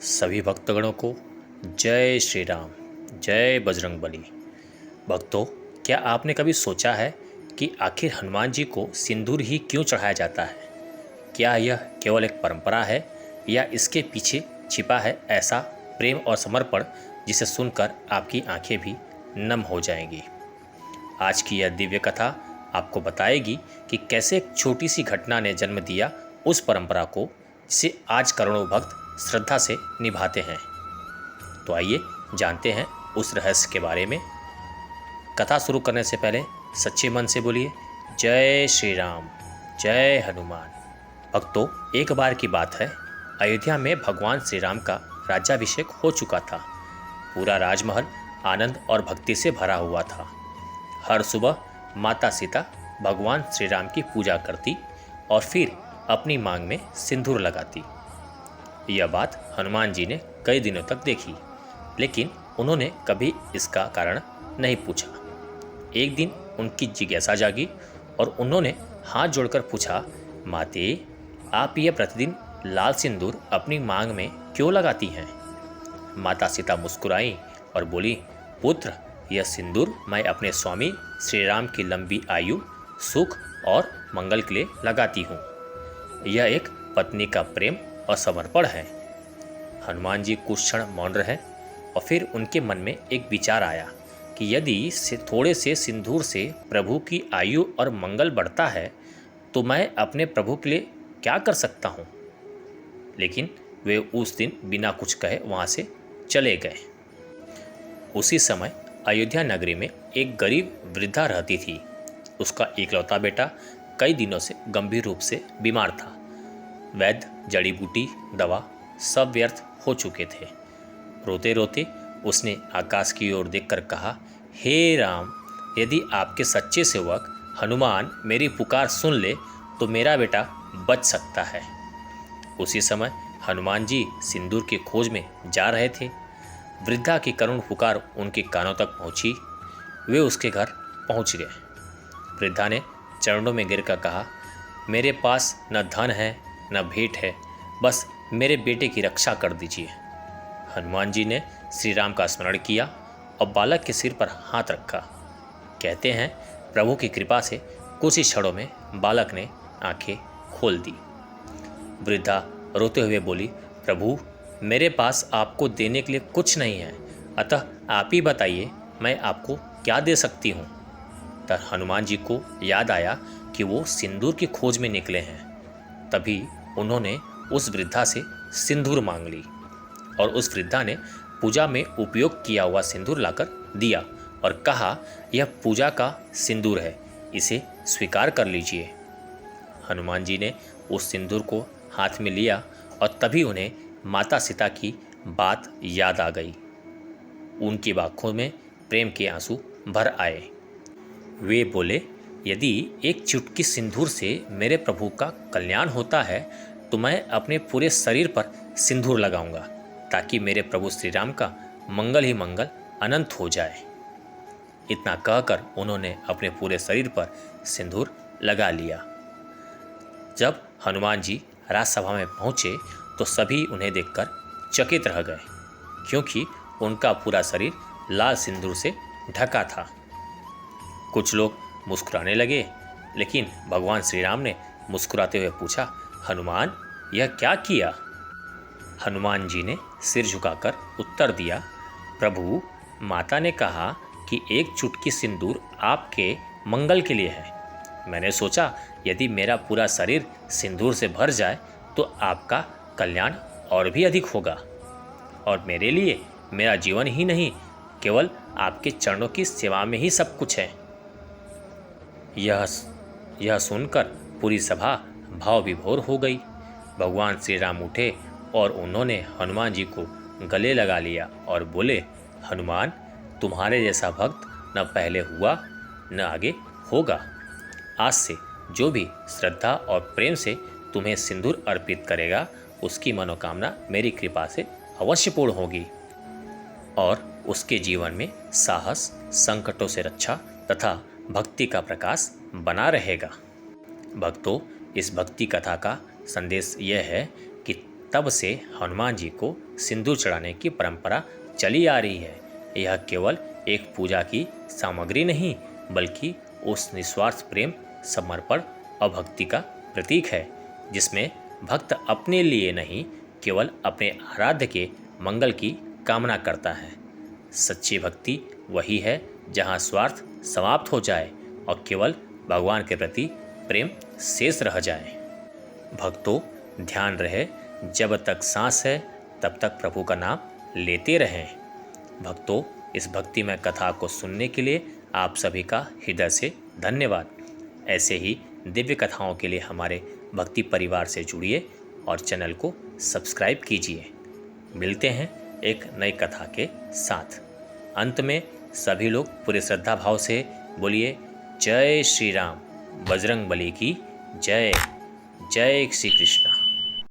सभी भक्तगणों को जय श्री राम, जय बजरंगबली। भक्तों, क्या आपने कभी सोचा है कि आखिर हनुमान जी को सिंदूर ही क्यों चढ़ाया जाता है? क्या यह केवल एक परंपरा है या इसके पीछे छिपा है ऐसा प्रेम और समर्पण जिसे सुनकर आपकी आंखें भी नम हो जाएंगी? आज की यह दिव्य कथा आपको बताएगी कि कैसे एक छोटी सी घटना ने जन्म दिया उस परंपरा को जिसे आज करोड़ों भक्त श्रद्धा से निभाते हैं। तो आइए जानते हैं उस रहस्य के बारे में। कथा शुरू करने से पहले सच्चे मन से बोलिए जय श्री राम, जय हनुमान। भक्तों, एक बार की बात है, अयोध्या में भगवान श्री राम का राज्याभिषेक हो चुका था। पूरा राजमहल आनंद और भक्ति से भरा हुआ था। हर सुबह माता सीता भगवान श्री राम की पूजा करती और फिर अपनी मांग में सिंदूर लगाती। यह बात हनुमान जी ने कई दिनों तक देखी, लेकिन उन्होंने कभी इसका कारण नहीं पूछा। एक दिन उनकी जिज्ञासा जागी और उन्होंने हाथ जोड़कर पूछा, माते, आप यह प्रतिदिन लाल सिंदूर अपनी मांग में क्यों लगाती हैं? माता सीता मुस्कुराई और बोली, पुत्र, यह सिंदूर मैं अपने स्वामी श्री राम की लंबी आयु, सुख और मंगल के लिए लगाती हूँ। यह एक पत्नी का प्रेम और समर्पण है। हनुमान जी कुछ क्षण मौन रहे और फिर उनके मन में एक विचार आया कि यदि थोड़े से सिंदूर से प्रभु की आयु और मंगल बढ़ता है तो मैं अपने प्रभु के लिए क्या कर सकता हूँ। लेकिन वे उस दिन बिना कुछ कहे वहाँ से चले गए। उसी समय अयोध्या नगरी में एक गरीब वृद्धा रहती थी। उसका इकलौता बेटा कई दिनों से गंभीर रूप से बीमार था। वैद्य, जड़ी बूटी, दवा सब व्यर्थ हो चुके थे। रोते रोते उसने आकाश की ओर देखकर कहा, हे राम, यदि आपके सच्चे सेवक हनुमान मेरी पुकार सुन ले तो मेरा बेटा बच सकता है। उसी समय हनुमान जी सिंदूर की खोज में जा रहे थे। वृद्धा की करुण पुकार उनके कानों तक पहुंची। वे उसके घर पहुंच गए। वृद्धा ने चरणों में गिरकर कहा, मेरे पास न धन है न भेंट है, बस मेरे बेटे की रक्षा कर दीजिए। हनुमान जी ने श्री राम का स्मरण किया और बालक के सिर पर हाथ रखा। कहते हैं प्रभु की कृपा से कुछ ही क्षणों में बालक ने आंखें खोल दी। वृद्धा रोते हुए बोली, प्रभु, मेरे पास आपको देने के लिए कुछ नहीं है, अतः आप ही बताइए मैं आपको क्या दे सकती हूँ। तब हनुमान जी को याद आया कि वो सिंदूर की खोज में निकले हैं। तभी उन्होंने उस वृद्धा से सिंदूर मांग ली और उस वृद्धा ने पूजा में उपयोग किया हुआ सिंदूर लाकर दिया और कहा, यह पूजा का सिंदूर है, इसे स्वीकार कर लीजिए। हनुमान जी ने उस सिंदूर को हाथ में लिया और तभी उन्हें माता सीता की बात याद आ गई। उनकी आंखों में प्रेम के आंसू भर आए। वे बोले, यदि एक चुटकी सिंदूर से मेरे प्रभु का कल्याण होता है तो मैं अपने पूरे शरीर पर सिंदूर लगाऊंगा ताकि मेरे प्रभु श्री राम का मंगल ही मंगल अनंत हो जाए। इतना कहकर उन्होंने अपने पूरे शरीर पर सिंदूर लगा लिया। जब हनुमान जी राजसभा में पहुंचे तो सभी उन्हें देखकर चकित रह गए, क्योंकि उनका पूरा शरीर लाल सिंदूर से ढका था। कुछ लोग मुस्कुराने लगे, लेकिन भगवान श्री राम ने मुस्कुराते हुए पूछा, हनुमान, यह क्या किया? हनुमान जी ने सिर झुकाकर उत्तर दिया, प्रभु, माता ने कहा कि एक चुटकी सिंदूर आपके मंगल के लिए है। मैंने सोचा यदि मेरा पूरा शरीर सिंदूर से भर जाए तो आपका कल्याण और भी अधिक होगा और मेरे लिए मेरा जीवन ही नहीं, केवल आपके चरणों की सेवा में ही सब कुछ है। यह सुनकर पूरी सभा भाव विभोर हो गई। भगवान श्री राम उठे और उन्होंने हनुमान जी को गले लगा लिया और बोले, हनुमान, तुम्हारे जैसा भक्त न पहले हुआ न आगे होगा। आज से जो भी श्रद्धा और प्रेम से तुम्हें सिंदूर अर्पित करेगा उसकी मनोकामना मेरी कृपा से अवश्य पूर्ण होगी और उसके जीवन में साहस, संकटों से रक्षा तथा भक्ति का प्रकाश बना रहेगा। भक्तों, इस भक्ति कथा का संदेश यह है कि तब से हनुमान जी को सिंदूर चढ़ाने की परंपरा चली आ रही है। यह केवल एक पूजा की सामग्री नहीं, बल्कि उस निस्वार्थ प्रेम, समर्पण और भक्ति का प्रतीक है जिसमें भक्त अपने लिए नहीं, केवल अपने आराध्य के मंगल की कामना करता है। सच्ची भक्ति वही है जहाँ स्वार्थ समाप्त हो जाए और केवल भगवान के प्रति प्रेम शेष रह जाए। भक्तों, ध्यान रहे, जब तक सांस है तब तक प्रभु का नाम लेते रहें। भक्तों, इस भक्तिमय कथा को सुनने के लिए आप सभी का हृदय से धन्यवाद। ऐसे ही दिव्य कथाओं के लिए हमारे भक्ति परिवार से जुड़िए और चैनल को सब्सक्राइब कीजिए। मिलते हैं एक नई कथा के साथ। अंत में सभी लोग पूरे श्रद्धा भाव से बोलिए जय श्री राम, बजरंग बली की जय। जय श्री कृष्ण।